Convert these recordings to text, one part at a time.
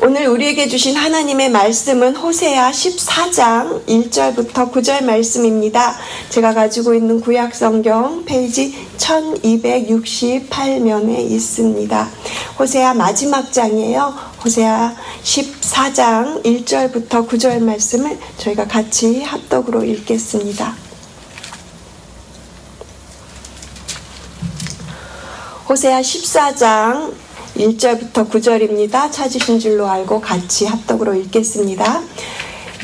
오늘 우리에게 주신 하나님의 말씀은 호세아 14장 1절부터 9절 말씀입니다. 제가 가지고 있는 구약성경 페이지 1268면에 있습니다. 호세아 마지막 장이에요. 호세아 14장 1절부터 9절 말씀을 저희가 같이 합독으로 읽겠습니다. 호세아 14장 1절부터 9절입니다. 찾으신 줄로 알고 같이 합독으로 읽겠습니다.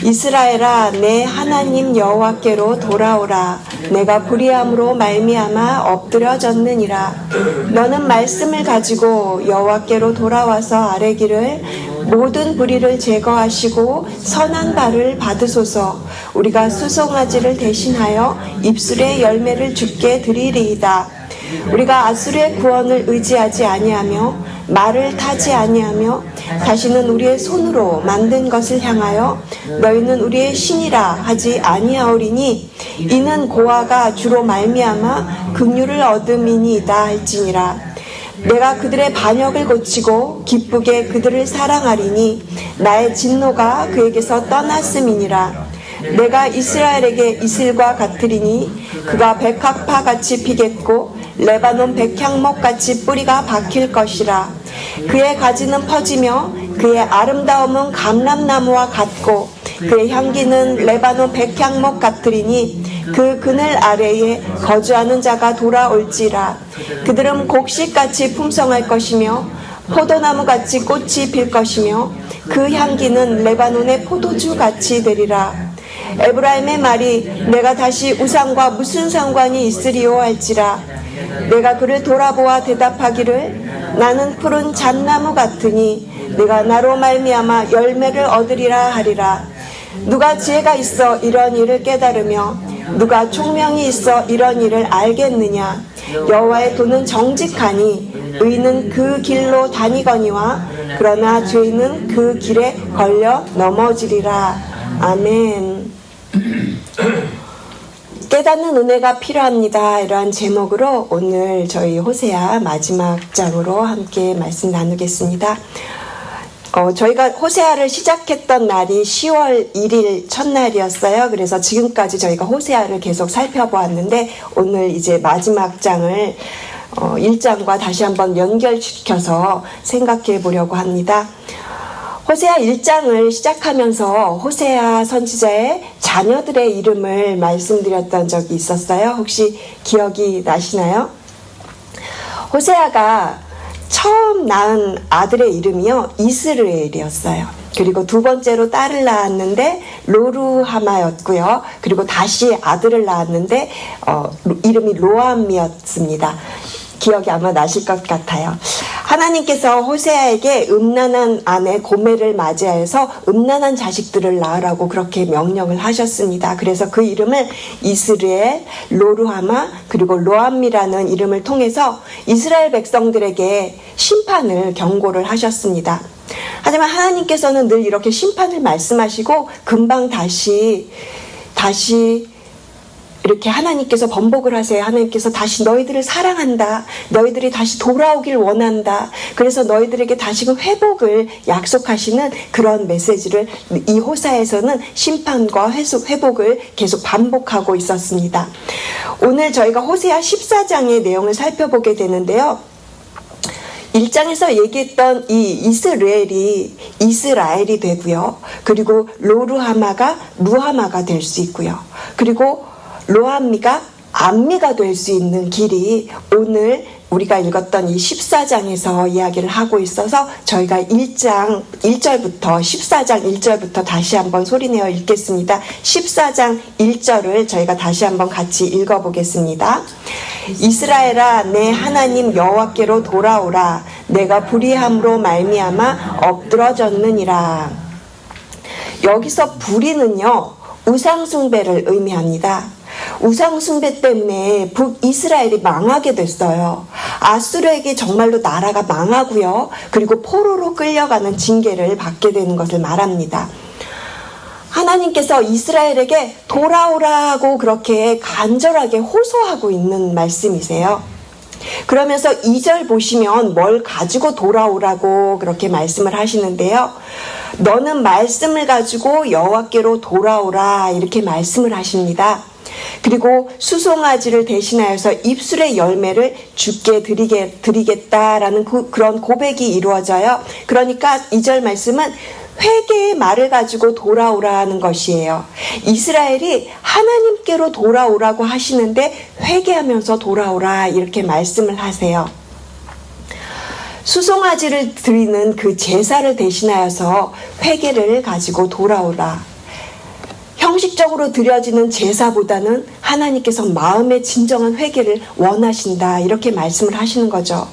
이스라엘아, 내 하나님 여호와께로 돌아오라. 내가 불의함으로 말미암아 엎드려졌느니라. 너는 말씀을 가지고 여호와께로 돌아와서 아뢰기를 모든 불의를 제거하시고 선한 발을 받으소서. 우리가 수송아지를 대신하여 입술의 열매를 주께 드리리이다. 우리가 아수르의 구원을 의지하지 아니하며 말을 타지 아니하며 다시는 우리의 손으로 만든 것을 향하여 너희는 우리의 신이라 하지 아니하오리니 이는 고아가 주로 말미암아 긍휼을 얻음이니이다 할지니라. 내가 그들의 반역을 고치고 기쁘게 그들을 사랑하리니 나의 진노가 그에게서 떠났음이니라. 내가 이스라엘에게 이슬과 같으리니 그가 백합화같이 피겠고 레바논 백향목같이 뿌리가 박힐 것이라. 그의 가지는 퍼지며 그의 아름다움은 감람나무와 같고 그의 향기는 레바논 백향목 같으리니 그 그늘 아래에 거주하는 자가 돌아올지라. 그들은 곡식같이 풍성할 것이며 포도나무같이 꽃이 필 것이며 그 향기는 레바논의 포도주같이 되리라. 에브라임의 말이 내가 다시 우상과 무슨 상관이 있으리요 할지라. 내가 그를 돌아보아 대답하기를 나는 푸른 잣나무 같으니 내가 나로 말미암아 열매를 얻으리라 하리라. 누가 지혜가 있어 이런 일을 깨달으며 누가 총명이 있어 이런 일을 알겠느냐. 여호와의 도는 정직하니 의인은 그 길로 다니거니와 그러나 죄인은 그 길에 걸려 넘어지리라. 아멘. 깨닫는 은혜가 필요합니다. 이러한 제목으로 오늘 저희 호세아 마지막 장으로 함께 말씀 나누겠습니다. 저희가 호세아를 시작했던 날이 10월 1일 첫날이었어요. 그래서 지금까지 저희가 호세아를 계속 살펴보았는데 오늘 이제 마지막 장을 1장과 다시 한번 연결시켜서 생각해 보려고 합니다. 호세아 1장을 시작하면서 호세아 선지자의 자녀들의 이름을 말씀드렸던 적이 있었어요. 혹시 기억이 나시나요? 호세아가 처음 낳은 아들의 이름이요 이스르엘이었어요. 그리고 두 번째로 딸을 낳았는데 로루하마였고요. 그리고 다시 아들을 낳았는데 이름이 로암이었습니다. 기억이 아마 나실 것 같아요. 하나님께서 호세아에게 음란한 아내 고멜을 맞이하여서 음란한 자식들을 낳으라고 그렇게 명령을 하셨습니다. 그래서 그 이름을 이스르엘, 로루하마, 그리고 로암이라는 이름을 통해서 이스라엘 백성들에게 심판을 경고를 하셨습니다. 하지만 하나님께서는 늘 이렇게 심판을 말씀하시고 금방 다시 이렇게 하나님께서 번복을 하세요. 하나님께서 다시 너희들을 사랑한다. 너희들이 다시 돌아오길 원한다. 그래서 너희들에게 다시금 회복을 약속하시는 그런 메시지를 이 호세아에서는 심판과 회복을 계속 반복하고 있었습니다. 오늘 저희가 호세아 14장의 내용을 살펴보게 되는데요. 1장에서 얘기했던 이 이스라엘이 이스라엘이 되고요. 그리고 로루하마가 루하마가 될 수 있고요. 그리고 로암미가 암미가 될 수 있는 길이 오늘 우리가 읽었던 이 14장에서 이야기를 하고 있어서 저희가 1장 1절부터 14장 1절부터 다시 한번 소리내어 읽겠습니다. 14장 1절을 저희가 다시 한번 같이 읽어보겠습니다. 이스라엘아, 내 하나님 여호와께로 돌아오라. 내가 불의함으로 말미암아 엎드러졌느니라. 여기서 불의는요 우상숭배를 의미합니다. 우상숭배 때문에 북이스라엘이 망하게 됐어요. 아수르에게 정말로 나라가 망하고요. 그리고 포로로 끌려가는 징계를 받게 되는 것을 말합니다. 하나님께서 이스라엘에게 돌아오라고 그렇게 간절하게 호소하고 있는 말씀이세요. 그러면서 2절 보시면 뭘 가지고 돌아오라고 그렇게 말씀을 하시는데요. 너는 말씀을 가지고 여호와께로 돌아오라 이렇게 말씀을 하십니다. 그리고 수송아지를 대신하여서 입술의 열매를 주께 드리겠다라는 그런 고백이 이루어져요. 그러니까 2절 말씀은 회개의 말을 가지고 돌아오라는 것이에요. 이스라엘이 하나님께로 돌아오라고 하시는데 회개하면서 돌아오라 이렇게 말씀을 하세요. 수송아지를 드리는 그 제사를 대신하여서 회개를 가지고 돌아오라. 형식적으로 드려지는 제사보다는 하나님께서 마음의 진정한 회개를 원하신다 이렇게 말씀을 하시는 거죠.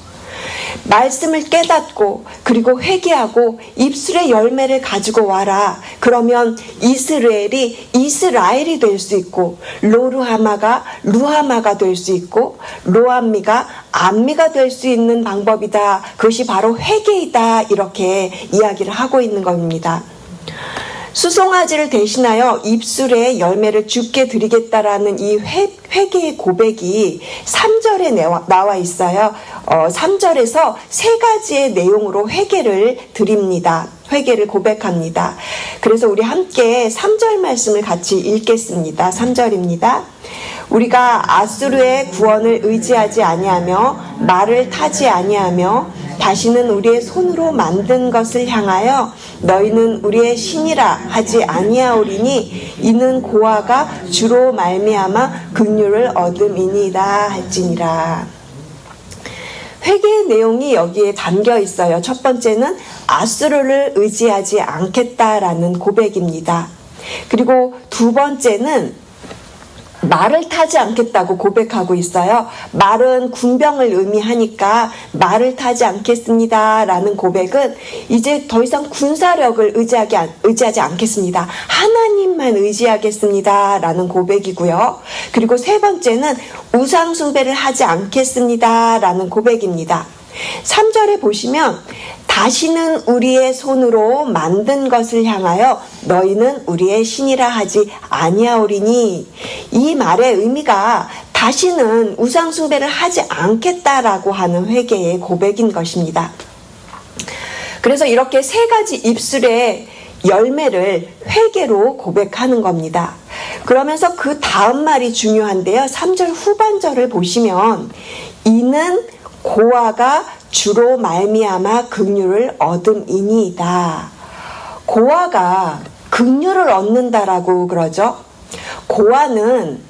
말씀을 깨닫고 그리고 회개하고 입술의 열매를 가지고 와라. 그러면 이스라엘이 될 수 있고 로루하마가 루하마가 될 수 있고 로암미가 암미가 될 수 있는 방법이다. 그것이 바로 회개이다. 이렇게 이야기를 하고 있는 겁니다. 수송아지를 대신하여 입술의 열매를 주께 드리겠다라는 이 회개의 고백이 3절에 나와 있어요. 3절에서 세 가지의 내용으로 회개를 드립니다. 회개를 고백합니다. 그래서 우리 함께 3절 말씀을 같이 읽겠습니다. 3절입니다. 우리가 아수르의 구원을 의지하지 아니하며 말을 타지 아니하며 다시는 우리의 손으로 만든 것을 향하여 너희는 우리의 신이라 하지 아니하오리니 이는 고아가 주로 말미암아 긍휼을 얻음이니이다 할지니라. 회개의 내용이 여기에 담겨 있어요. 첫 번째는 아수르를 의지하지 않겠다라는 고백입니다. 그리고 두 번째는 말을 타지 않겠다고 고백하고 있어요. 말은 군병을 의미하니까 말을 타지 않겠습니다 라는 고백은 이제 더 이상 군사력을 의지하지 않겠습니다. 하나님만 의지하겠습니다 라는 고백이고요. 그리고 세 번째는 우상 숭배를 하지 않겠습니다 라는 고백입니다. 3절에 보시면 다시는 우리의 손으로 만든 것을 향하여 너희는 우리의 신이라 하지 아니하오리니, 이 말의 의미가 다시는 우상 숭배를 하지 않겠다라고 하는 회개의 고백인 것입니다. 그래서 이렇게 세 가지 입술의 열매를 회개로 고백하는 겁니다. 그러면서 그 다음 말이 중요한데요. 3절 후반절을 보시면 이는 고아가 주로 말미암아 긍휼을 얻음이니이다. 고아가 긍휼을 얻는다라고 그러죠. 고아는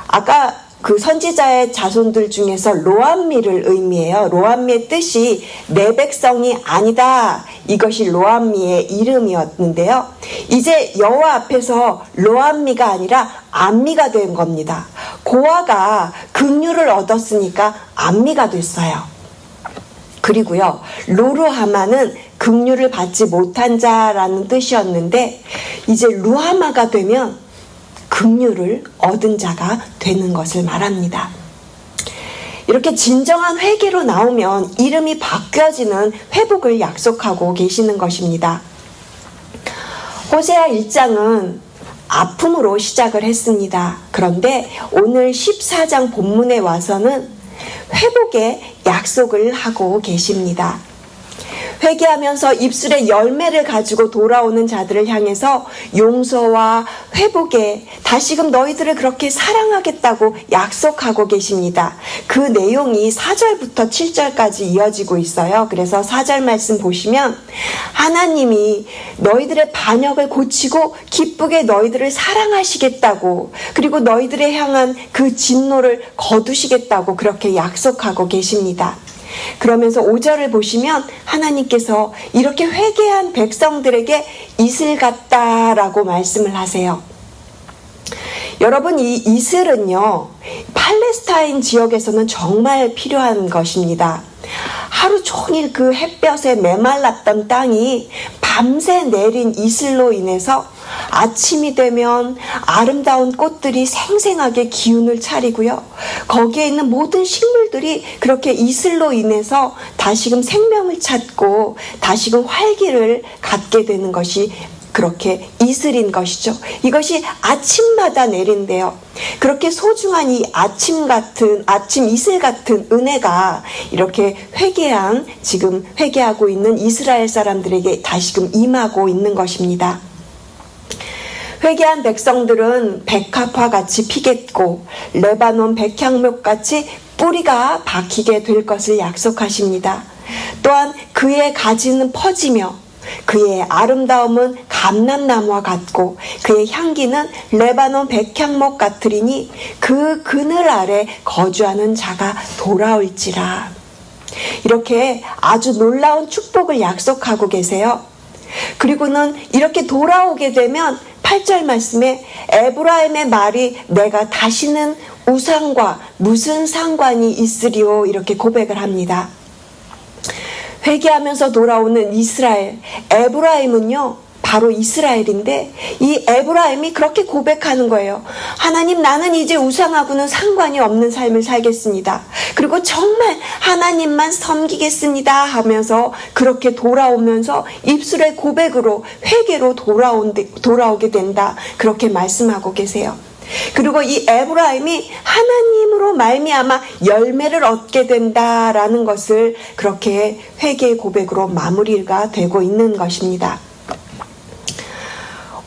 아까 그 선지자의 자손들 중에서 로암미를 의미해요. 로암미의 뜻이 내 백성이 아니다. 이것이 로암미의 이름이었는데요. 이제 여호와 앞에서 로암미가 아니라 암미가 된 겁니다. 고아가 긍휼을 얻었으니까 암미가 됐어요. 그리고요, 로루하마는 긍휼을 받지 못한 자라는 뜻이었는데 이제 루하마가 되면 긍휼을 얻은 자가 되는 것을 말합니다. 이렇게 진정한 회개로 나오면 이름이 바뀌어지는 회복을 약속하고 계시는 것입니다. 호세아 1장은 아픔으로 시작을 했습니다. 그런데 오늘 14장 본문에 와서는 회복의 약속을 하고 계십니다. 회개하면서 입술의 열매를 가지고 돌아오는 자들을 향해서 용서와 회복에 다시금 너희들을 그렇게 사랑하겠다고 약속하고 계십니다. 그 내용이 4절부터 7절까지 이어지고 있어요. 그래서 4절 말씀 보시면 하나님이 너희들의 반역을 고치고 기쁘게 너희들을 사랑하시겠다고, 그리고 너희들에 향한 그 진노를 거두시겠다고 그렇게 약속하고 계십니다. 그러면서 5절을 보시면 하나님께서 이렇게 회개한 백성들에게 이슬 같다라고 말씀을 하세요. 여러분, 이 이슬은요, 팔레스타인 지역에서는 정말 필요한 것입니다. 하루 종일 그 햇볕에 메말랐던 땅이 밤새 내린 이슬로 인해서 아침이 되면 아름다운 꽃들이 생생하게 기운을 차리고요. 거기에 있는 모든 식물들이 그렇게 이슬로 인해서 다시금 생명을 찾고 다시금 활기를 갖게 되는 것이 그렇게 이슬인 것이죠. 이것이 아침마다 내린대요. 그렇게 소중한 이 아침 이슬 같은 은혜가 이렇게 지금 회개하고 있는 이스라엘 사람들에게 다시금 임하고 있는 것입니다. 회개한 백성들은 백합화 같이 피겠고 레바논 백향목 같이 뿌리가 박히게 될 것을 약속하십니다. 또한 그의 가지는 퍼지며 그의 아름다움은 감람나무와 같고 그의 향기는 레바논 백향목 같으리니 그 그늘 아래 거주하는 자가 돌아올지라. 이렇게 아주 놀라운 축복을 약속하고 계세요. 그리고는 이렇게 돌아오게 되면 8절 말씀에 에브라임의 말이 내가 다시는 우상과 무슨 상관이 있으리오 이렇게 고백을 합니다. 회개하면서 돌아오는 이스라엘, 에브라임은요 바로 이스라엘인데 이 에브라임이 그렇게 고백하는 거예요. 하나님, 나는 이제 우상하고는 상관이 없는 삶을 살겠습니다. 그리고 정말 하나님만 섬기겠습니다 하면서 그렇게 돌아오면서 입술의 고백으로 회개로 돌아오게 된다. 그렇게 말씀하고 계세요. 그리고 이 에브라임이 하나님으로 말미암아 열매를 얻게 된다라는 것을 그렇게 회개의 고백으로 마무리가 되고 있는 것입니다.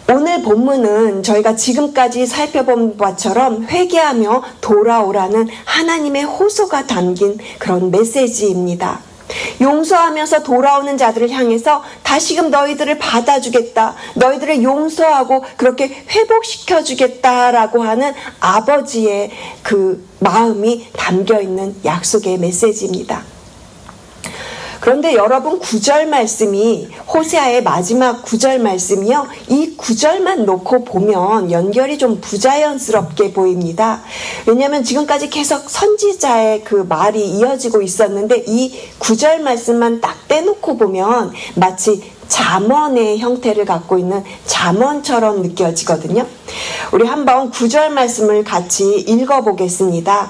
오늘 본문은 저희가 지금까지 살펴본 바처럼 회개하며 돌아오라는 하나님의 호소가 담긴 그런 메시지입니다. 용서하면서 돌아오는 자들을 향해서 다시금 너희들을 받아주겠다, 너희들을 용서하고 그렇게 회복시켜주겠다라고 하는 아버지의 그 마음이 담겨있는 약속의 메시지입니다. 그런데 여러분 9절 말씀이 호세아의 마지막 9절 말씀이요. 이 9절만 놓고 보면 연결이 좀 부자연스럽게 보입니다. 왜냐하면 지금까지 계속 선지자의 그 말이 이어지고 있었는데 이 9절 말씀만 딱 떼놓고 보면 마치 잠언의 형태를 갖고 있는 잠언처럼 느껴지거든요. 우리 한번 9절 말씀을 같이 읽어보겠습니다.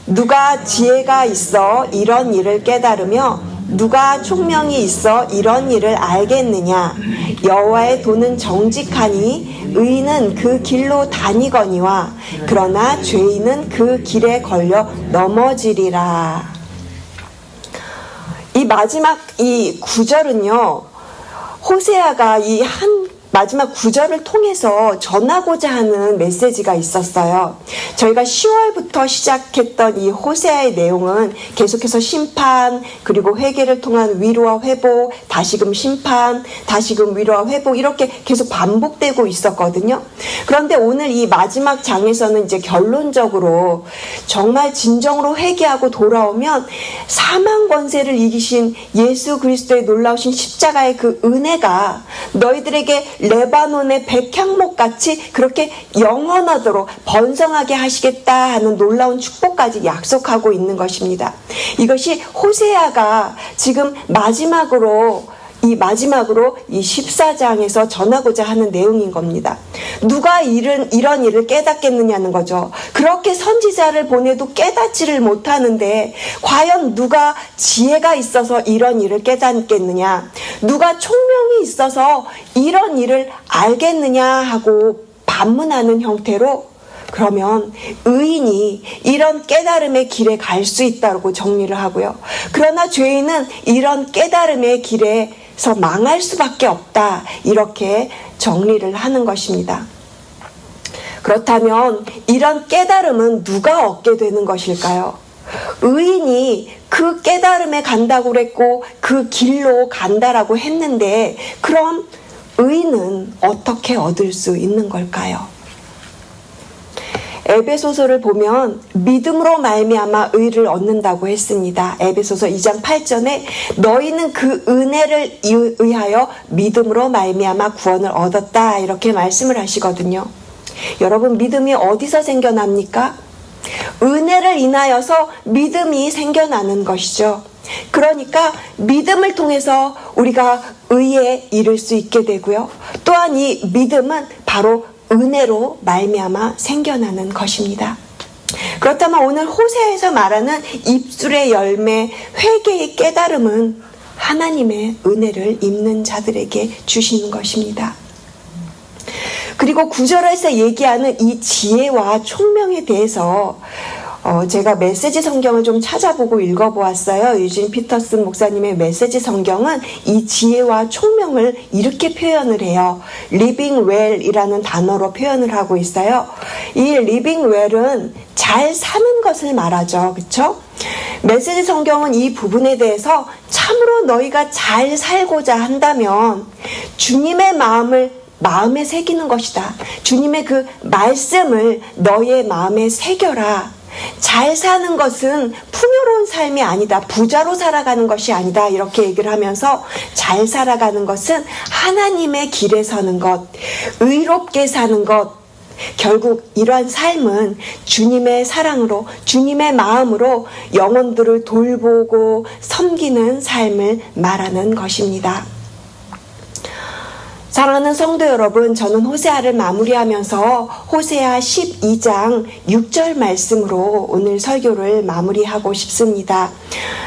누가 지혜가 있어 이런 일을 깨달으며 누가 총명이 있어 이런 일을 알겠느냐. 여호와의 도는 정직하니 의인은 그 길로 다니거니와 그러나 죄인은 그 길에 걸려 넘어지리라. 이 마지막 이 9절은요. 호세아가 이 마지막 9절을 통해서 전하고자 하는 메시지가 있었어요. 저희가 10월부터 시작했던 이 호세아의 내용은 계속해서 심판, 그리고 회개를 통한 위로와 회복, 다시금 심판, 다시금 위로와 회복 이렇게 계속 반복되고 있었거든요. 그런데 오늘 이 마지막 장에서는 이제 결론적으로 정말 진정으로 회개하고 돌아오면 사망 권세를 이기신 예수 그리스도의 놀라우신 십자가의 그 은혜가 너희들에게 레바논의 백향목같이 그렇게 영원하도록 번성하게 하시겠다 하는 놀라운 축복까지 약속하고 있는 것입니다. 이것이 호세아가 지금 마지막으로 이 14장에서 전하고자 하는 내용인 겁니다. 누가 이런 일을 깨닫겠느냐는 거죠. 그렇게 선지자를 보내도 깨닫지를 못하는데 과연 누가 지혜가 있어서 이런 일을 깨닫겠느냐, 누가 총명이 있어서 이런 일을 알겠느냐 하고 반문하는 형태로 그러면 의인이 이런 깨달음의 길에 갈 수 있다고 정리를 하고요. 그러나 죄인은 이런 깨달음의 길에서 망할 수밖에 없다. 이렇게 정리를 하는 것입니다. 그렇다면 이런 깨달음은 누가 얻게 되는 것일까요? 의인이 그 깨달음에 간다고 그랬고 그 길로 간다라고 했는데 그럼 의인은 어떻게 얻을 수 있는 걸까요? 에베소서를 보면 믿음으로 말미암아 의를 얻는다고 했습니다. 에베소서 2장 8절에 너희는 그 은혜를 의하여 믿음으로 말미암아 구원을 얻었다 이렇게 말씀을 하시거든요. 여러분, 믿음이 어디서 생겨납니까? 은혜를 인하여서 믿음이 생겨나는 것이죠. 그러니까 믿음을 통해서 우리가 의에 이를 수 있게 되고요. 또한 이 믿음은 바로 은혜로 말미암아 생겨나는 것입니다. 그렇다면 오늘 호세아에서 말하는 입술의 열매, 회개의 깨달음은 하나님의 은혜를 입는 자들에게 주시는 것입니다. 그리고 구절에서 얘기하는 이 지혜와 총명에 대해서 제가 메시지 성경을 좀 찾아보고 읽어보았어요. 유진 피터슨 목사님의 메시지 성경은 이 지혜와 총명을 이렇게 표현을 해요. living well이라는 단어로 표현을 하고 있어요. 이 living well은 잘 사는 것을 말하죠. 그렇죠? 메시지 성경은 이 부분에 대해서 참으로 너희가 잘 살고자 한다면 주님의 마음에 새기는 것이다. 주님의 그 말씀을 너의 마음에 새겨라. 잘 사는 것은 풍요로운 삶이 아니다. 부자로 살아가는 것이 아니다. 이렇게 얘기를 하면서 잘 살아가는 것은 하나님의 길에 서는 것, 의롭게 사는 것, 결국 이러한 삶은 주님의 사랑으로, 주님의 마음으로 영혼들을 돌보고 섬기는 삶을 말하는 것입니다. 사랑하는 성도 여러분, 저는 호세아를 마무리하면서 호세아 12장 6절 말씀으로 오늘 설교를 마무리하고 싶습니다.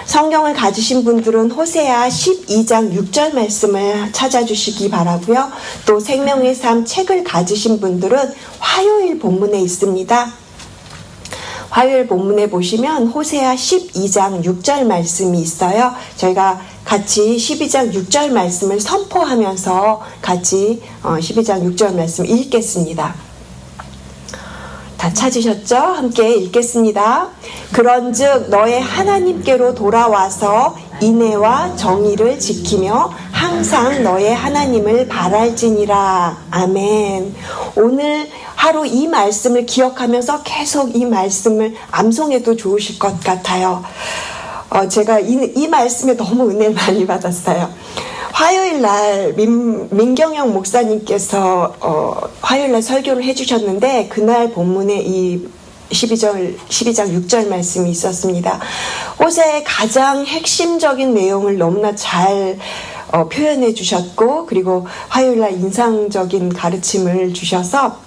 성경을 가지신 분들은 호세아 12장 6절 말씀을 찾아주시기 바라고요. 또 생명의 삶 책을 가지신 분들은 화요일 본문에 있습니다. 화요일 본문에 보시면 호세아 12장 6절 말씀이 있어요. 저희가 같이 12장 6절 말씀을 선포하면서 같이 12장 6절 말씀 읽겠습니다. 다 찾으셨죠? 함께 읽겠습니다. 그런즉 너의 하나님께로 돌아와서 인애와 정의를 지키며 항상 너의 하나님을 바랄지니라. 아멘. 오늘 하루 이 말씀을 기억하면서 계속 이 말씀을 암송해도 좋으실 것 같아요. 제가 이 말씀에 너무 은혜를 많이 받았어요. 화요일 날 민경영 목사님께서 화요일 날 설교를 해주셨는데 그날 본문에 이 12장 6절 말씀이 있었습니다. 호세아의 가장 핵심적인 내용을 너무나 잘 표현해 주셨고, 그리고 화요일 날 인상적인 가르침을 주셔서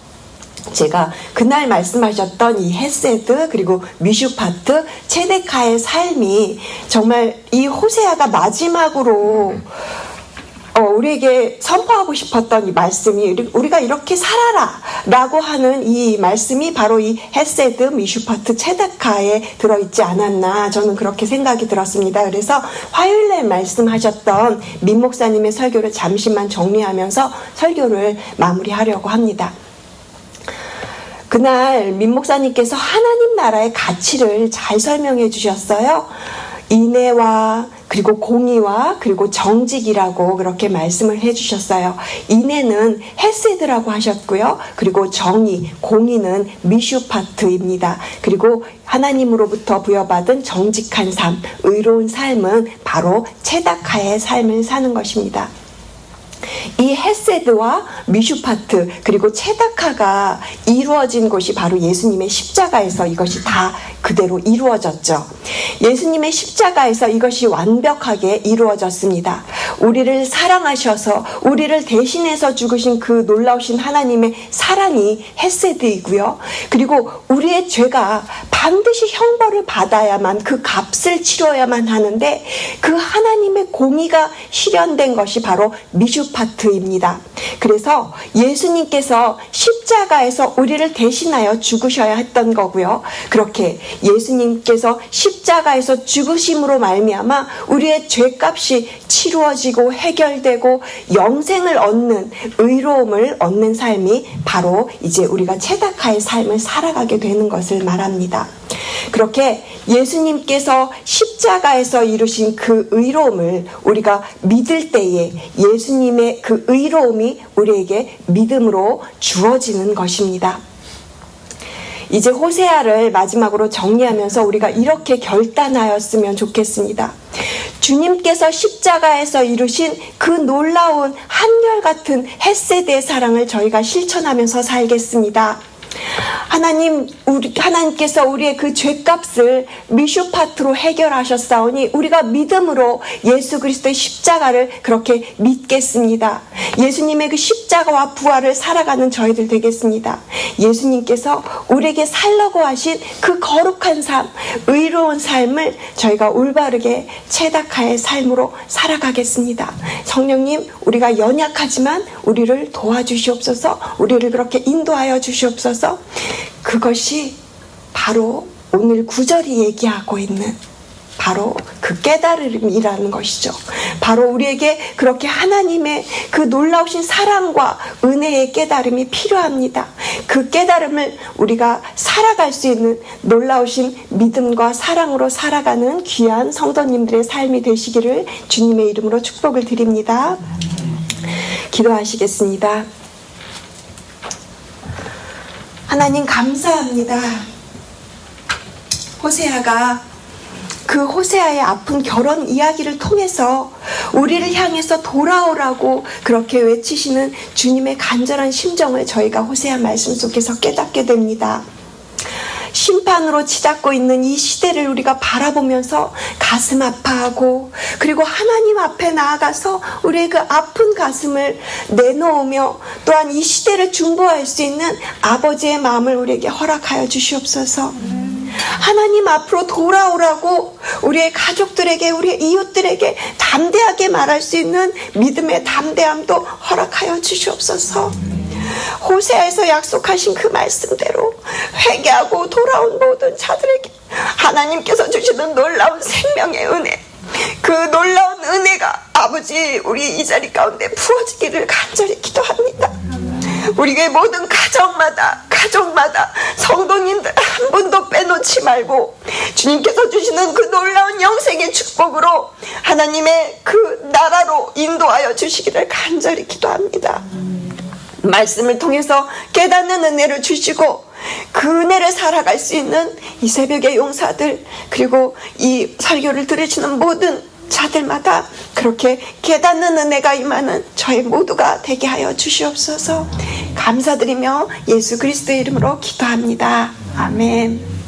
제가 그날 말씀하셨던 이 헤세드 그리고 미슈파트 체데카의 삶이 정말 이 호세아가 마지막으로 우리에게 선포하고 싶었던 이 말씀이 우리가 이렇게 살아라 라고 하는 이 말씀이 바로 이 헤세드 미슈파트 체데카에 들어있지 않았나, 저는 그렇게 생각이 들었습니다. 그래서 화요일날 말씀하셨던 민 목사님의 설교를 잠시만 정리하면서 설교를 마무리하려고 합니다. 그날 민 목사님께서 하나님 나라의 가치를 잘 설명해 주셨어요. 인애와 그리고 공의와 그리고 정직이라고 그렇게 말씀을 해주셨어요. 인애는 헤세드라고 하셨고요. 그리고 정의, 공의는 미슈파트입니다. 그리고 하나님으로부터 부여받은 정직한 삶, 의로운 삶은 바로 체다카의 삶을 사는 것입니다. 이 헤세드와 미슈파트 그리고 체다카가 이루어진 곳이 바로 예수님의 십자가에서 이것이 다 그대로 이루어졌죠. 예수님의 십자가에서 이것이 완벽하게 이루어졌습니다. 우리를 사랑하셔서 우리를 대신해서 죽으신 그 놀라우신 하나님의 사랑이 헤세드이고요. 그리고 우리의 죄가 반드시 형벌을 받아야만, 그 값을 치러야만 하는데 그 하나님의 공의가 실현된 것이 바로 미슈파트입니다. 그래서 예수님께서 십자가에서 우리를 대신하여 죽으셔야 했던 거고요. 그렇게 예수님께서 십자가에서 죽으심으로 말미암아 우리의 죄값이 치루어지고 해결되고 영생을 얻는, 의로움을 얻는 삶이 바로 이제 우리가 체다카의 삶을 살아가게 되는 것을 말합니다. 그렇게 예수님께서 십자가에서 이루신 그 의로움을 우리가 믿을 때에 예수님의 그 의로움이 우리에게 믿음으로 주어지는 것입니다. 이제 호세아를 마지막으로 정리하면서 우리가 이렇게 결단하였으면 좋겠습니다. 주님께서 십자가에서 이루신 그 놀라운 한결같은 헤세드의 사랑을 저희가 실천하면서 살겠습니다. 하나님께서 우리의 그 죄값을 미슈파트로 해결하셨사오니 우리가 믿음으로 예수 그리스도의 십자가를 그렇게 믿겠습니다. 예수님의 그 십자가와 부활을 살아가는 저희들 되겠습니다. 예수님께서 우리에게 살라고 하신 그 거룩한 삶, 의로운 삶을 저희가 올바르게 체닥하의 삶으로 살아가겠습니다. 성령님, 우리가 연약하지만 우리를 도와주시옵소서, 우리를 그렇게 인도하여 주시옵소서. 그것이 바로 오늘 9절이 얘기하고 있는 바로 그 깨달음이라는 것이죠. 바로 우리에게 그렇게 하나님의 그 놀라우신 사랑과 은혜의 깨달음이 필요합니다. 그 깨달음을 우리가 살아갈 수 있는 놀라우신 믿음과 사랑으로 살아가는 귀한 성도님들의 삶이 되시기를 주님의 이름으로 축복을 드립니다. 기도하시겠습니다. 하나님 감사합니다. 호세아가 그 호세아의 아픈 결혼 이야기를 통해서 우리를 향해서 돌아오라고 그렇게 외치시는 주님의 간절한 심정을 저희가 호세아 말씀 속에서 깨닫게 됩니다. 심판으로 치닫고 있는 이 시대를 우리가 바라보면서 가슴 아파하고, 그리고 하나님 앞에 나아가서 우리의 그 아픈 가슴을 내놓으며 또한 이 시대를 중보할 수 있는 아버지의 마음을 우리에게 허락하여 주시옵소서. 하나님 앞으로 돌아오라고 우리의 가족들에게, 우리의 이웃들에게 담대하게 말할 수 있는 믿음의 담대함도 허락하여 주시옵소서. 호세아에서 약속하신 그 말씀대로 회개하고 돌아온 모든 자들에게 하나님께서 주시는 놀라운 생명의 은혜, 그 놀라운 은혜가 아버지 우리 이 자리 가운데 부어지기를 간절히 기도합니다. 우리의 모든 가정마다 성도님들 한 분도 빼놓지 말고 주님께서 주시는 그 놀라운 영생의 축복으로 하나님의 그 나라로 인도하여 주시기를 간절히 기도합니다. 말씀을 통해서 깨닫는 은혜를 주시고 그 은혜를 살아갈 수 있는 이 새벽의 용사들, 그리고 이 설교를 들으시는 모든 자들마다 그렇게 깨닫는 은혜가 임하는 저희 모두가 되게 하여 주시옵소서. 감사드리며 예수 그리스도의 이름으로 기도합니다. 아멘.